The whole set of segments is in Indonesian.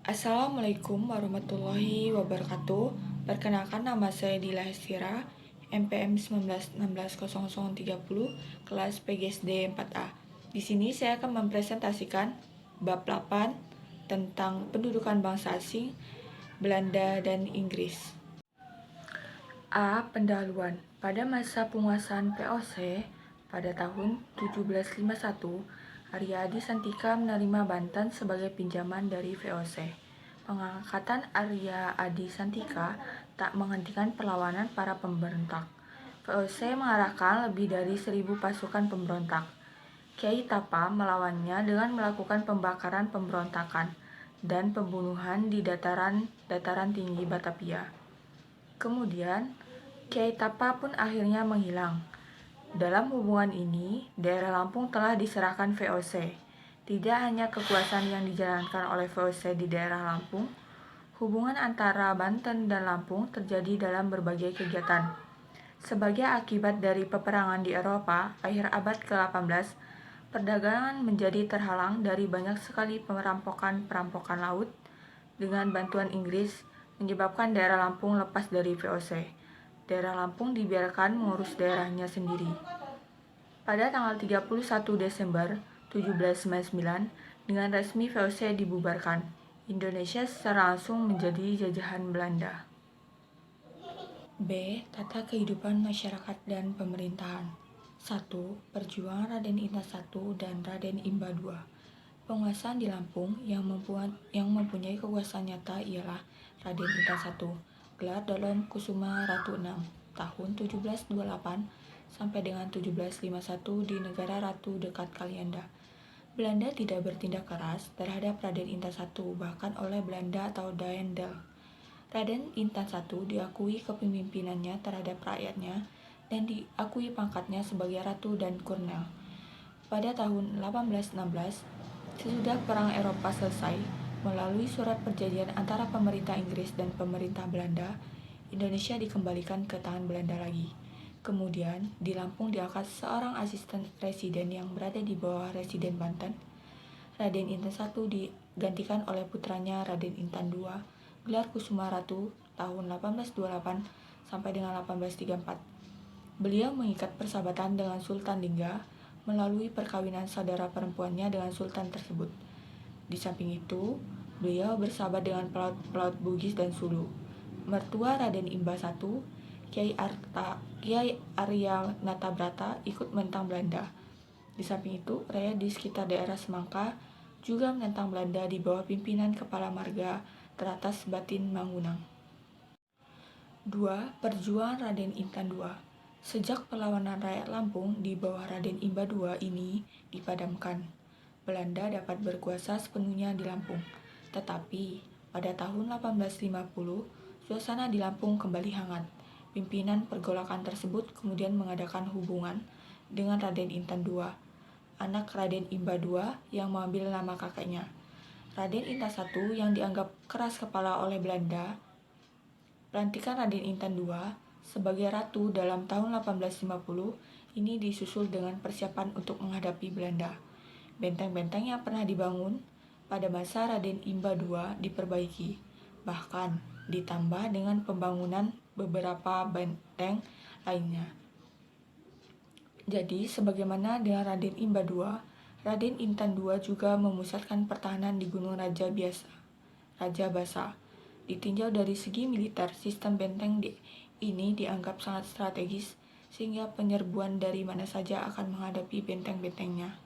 Assalamualaikum warahmatullahi wabarakatuh. Perkenalkan, nama saya Dila Hestira, MPM 19160030, kelas PGSD 4A. Di sini saya akan mempresentasikan bab 8 tentang pendudukan bangsa asing, Belanda dan Inggris. A. Pendahuluan. Pada masa penguasaan VOC pada tahun 1751, Arya Adi Santika menerima Banten sebagai pinjaman dari VOC. Pengangkatan Arya Adi Santika tak menghentikan perlawanan para pemberontak. VOC mengarahkan lebih dari 1.000 pasukan pemberontak. Kiai Tapa melawannya dengan melakukan pembakaran pemberontakan dan pembunuhan di dataran tinggi Batavia. Kemudian, Kiai Tapa pun akhirnya menghilang. Dalam hubungan ini, daerah Lampung telah diserahkan VOC. Tidak hanya kekuasaan yang dijalankan oleh VOC di daerah Lampung, hubungan antara Banten dan Lampung terjadi dalam berbagai kegiatan. Sebagai akibat dari peperangan di Eropa akhir abad ke-18, perdagangan menjadi terhalang dari banyak sekali perampokan laut dengan bantuan Inggris, menyebabkan daerah Lampung lepas dari VOC. Daerah Lampung dibiarkan mengurus daerahnya sendiri. Pada tanggal 31 Desember 1799, dengan resmi VOC dibubarkan, Indonesia secara langsung menjadi jajahan Belanda. B. Tata kehidupan masyarakat dan pemerintahan. 1. Perjuangan Raden Intan I dan Raden Imba II. Penguasaan di Lampung yang mempunyai kekuasaan nyata ialah Raden Intan I, gelar dalam Kusuma Ratu VI, tahun 1728 sampai dengan 1751 di negara Ratu dekat Kalianda. Belanda tidak bertindak keras terhadap Raden Intan I, bahkan oleh Belanda atau Daendel. Raden Intan I diakui kepemimpinannya terhadap rakyatnya dan diakui pangkatnya sebagai ratu dan kolonel. Pada tahun 1816, sesudah Perang Eropa selesai, melalui surat perjanjian antara pemerintah Inggris dan pemerintah Belanda, Indonesia dikembalikan ke tangan Belanda lagi. Kemudian, di Lampung diangkat seorang asisten residen yang berada di bawah residen Banten. Raden Intan I digantikan oleh putranya Raden Intan II, gelar Kusuma Ratu, tahun 1828 sampai dengan 1834. Beliau mengikat persahabatan dengan Sultan Lingga melalui perkawinan saudara perempuannya dengan sultan tersebut. Di samping itu, beliau bersahabat dengan pelaut Bugis dan Sulu. Mertua Raden Imba I, Kiai Arya Natabrata, ikut menentang Belanda. Di samping itu, rakyat di sekitar daerah Semangka juga menentang Belanda di bawah pimpinan Kepala Marga teratas Batin Mangunang. 2. Perjuangan Raden Intan II. Sejak perlawanan rakyat Lampung di bawah Raden Imba II ini dipadamkan, Belanda dapat berkuasa sepenuhnya di Lampung. Tetapi pada tahun 1850, suasana di Lampung kembali hangat. Pimpinan pergolakan tersebut kemudian mengadakan hubungan dengan Raden Intan II, anak Raden Imba II yang mengambil nama kakeknya. Raden Intan I yang dianggap keras kepala oleh Belanda, pelantikan Raden Intan II sebagai ratu dalam tahun 1850 ini disusul dengan persiapan untuk menghadapi Belanda. Benteng-benteng yang pernah dibangun pada masa Raden Imba II diperbaiki, bahkan ditambah dengan pembangunan beberapa benteng lainnya. Jadi, sebagaimana dengan Raden Imba II, Raden Intan II juga memusatkan pertahanan di Gunung Raja Basa. Ditinjau dari segi militer, sistem benteng ini dianggap sangat strategis, sehingga penyerbuan dari mana saja akan menghadapi benteng-bentengnya.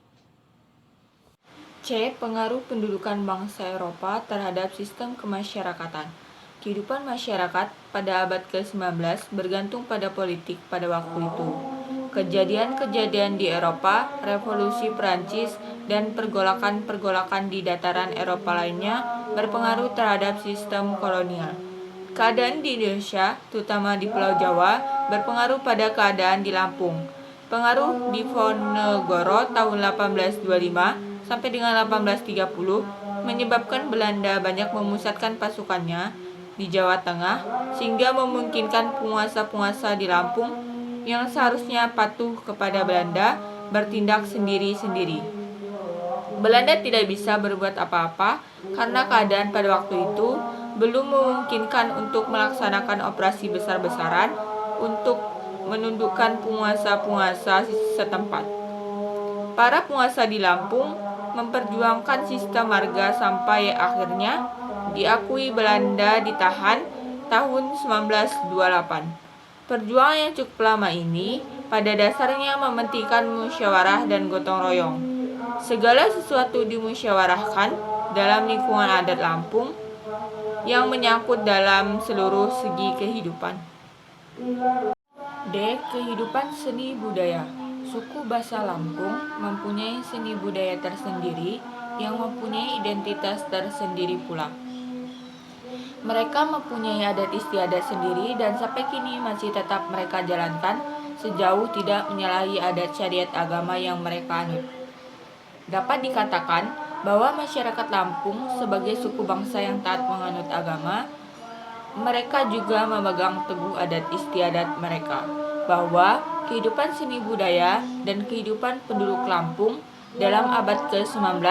C. Pengaruh pendudukan bangsa Eropa terhadap sistem kemasyarakatan. Kehidupan masyarakat pada abad ke-19 bergantung pada politik pada waktu itu. Kejadian-kejadian di Eropa, revolusi Prancis, dan pergolakan-pergolakan di dataran Eropa lainnya berpengaruh terhadap sistem kolonial. Keadaan di Indonesia, terutama di Pulau Jawa, berpengaruh pada keadaan di Lampung. Pengaruh Diponegoro tahun 1825 sampai dengan 1830 menyebabkan Belanda banyak memusatkan pasukannya di Jawa Tengah, sehingga memungkinkan penguasa-penguasa di Lampung yang seharusnya patuh kepada Belanda bertindak sendiri-sendiri. Belanda tidak bisa berbuat apa-apa karena keadaan pada waktu itu belum memungkinkan untuk melaksanakan operasi besar-besaran untuk menundukkan penguasa-penguasa setempat. Para penguasa di Lampung memperjuangkan sistem marga sampai akhirnya diakui Belanda ditahan tahun 1928. Perjuangan yang cukup lama ini pada dasarnya mementingkan musyawarah dan gotong royong. Segala sesuatu dimusyawarahkan dalam lingkungan adat Lampung yang menyangkut dalam seluruh segi kehidupan. D. Kehidupan seni budaya. Suku Basa Lampung mempunyai seni budaya tersendiri yang mempunyai identitas tersendiri pula. Mereka mempunyai adat istiadat sendiri dan sampai kini masih tetap mereka jalankan sejauh tidak menyalahi adat syariat agama yang mereka anut. Dapat dikatakan bahwa masyarakat Lampung sebagai suku bangsa yang taat menganut agama, mereka juga memegang teguh adat istiadat mereka, bahwa kehidupan seni budaya dan kehidupan penduduk Lampung dalam abad ke-19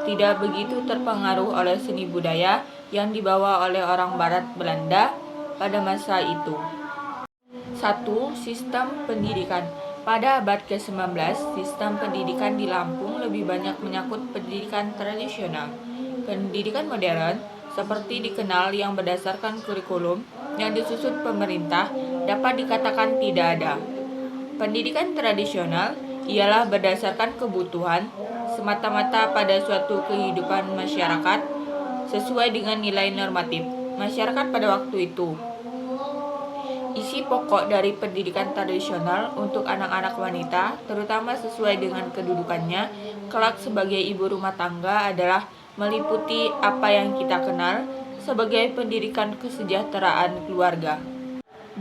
tidak begitu terpengaruh oleh seni budaya yang dibawa oleh orang Barat Belanda pada masa itu. 1. Sistem pendidikan. Pada abad ke-19, sistem pendidikan di Lampung lebih banyak menyangkut pendidikan tradisional. Pendidikan modern, seperti dikenal yang berdasarkan kurikulum yang disusun pemerintah, dapat dikatakan tidak ada. Pendidikan tradisional ialah berdasarkan kebutuhan semata-mata pada suatu kehidupan masyarakat sesuai dengan nilai normatif masyarakat pada waktu itu. Isi pokok dari pendidikan tradisional untuk anak-anak wanita, terutama sesuai dengan kedudukannya kelak sebagai ibu rumah tangga, adalah meliputi apa yang kita kenal sebagai pendidikan kesejahteraan keluarga.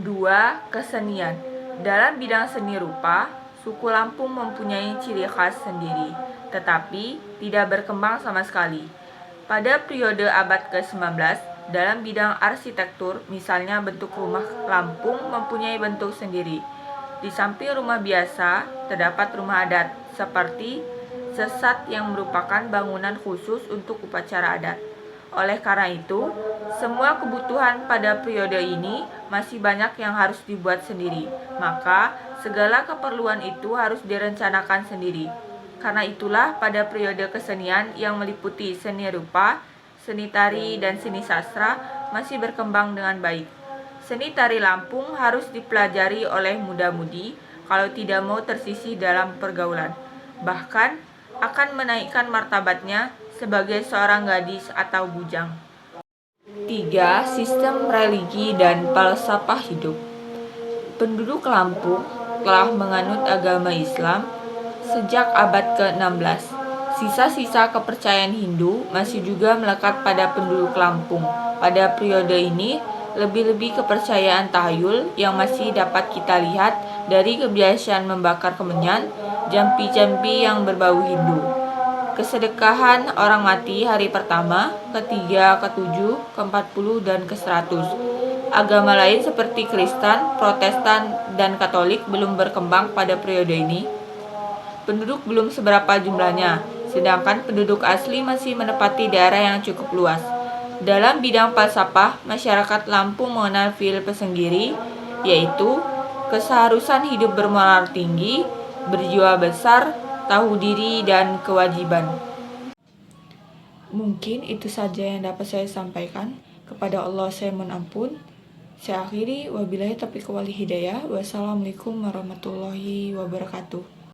2. Kesenian. Dalam bidang seni rupa, suku Lampung mempunyai ciri khas sendiri, tetapi tidak berkembang sama sekali. Pada periode abad ke-19, dalam bidang arsitektur, misalnya bentuk rumah Lampung mempunyai bentuk sendiri. Di samping rumah biasa, terdapat rumah adat, seperti sesat yang merupakan bangunan khusus untuk upacara adat. Oleh karena itu, semua kebutuhan pada periode ini masih banyak yang harus dibuat sendiri. Maka, segala keperluan itu harus direncanakan sendiri. Karena itulah pada periode kesenian yang meliputi seni rupa, seni tari, dan seni sastra masih berkembang dengan baik. Seni tari Lampung harus dipelajari oleh muda-mudi kalau tidak mau tersisih dalam pergaulan. Bahkan akan menaikkan martabatnya sebagai seorang gadis atau bujang. 3. Sistem religi dan falsafah hidup. Penduduk Lampung telah menganut agama Islam sejak abad ke-16. Sisa-sisa kepercayaan Hindu masih juga melekat pada penduduk Lampung. Pada periode ini, lebih-lebih kepercayaan tahayul yang masih dapat kita lihat dari kebiasaan membakar kemenyan, jampi-jampi yang berbau Hindu, kesedekahan orang mati hari pertama, ketiga, ketujuh, ke-40, dan ke-100. Agama lain seperti Kristen, Protestan, dan Katolik belum berkembang pada periode ini. Penduduk belum seberapa jumlahnya, sedangkan penduduk asli masih menempati daerah yang cukup luas. Dalam bidang falsafah, masyarakat Lampung mengenal filsafat sendiri, yaitu keseharusan hidup bermoral tinggi, berjiwa besar, tahu diri, dan kewajiban. Mungkin itu saja yang dapat saya sampaikan. Kepada Allah saya mohon ampun. Saya akhiri, wabillahi taufiq wal hidayah. Wassalamualaikum warahmatullahi wabarakatuh.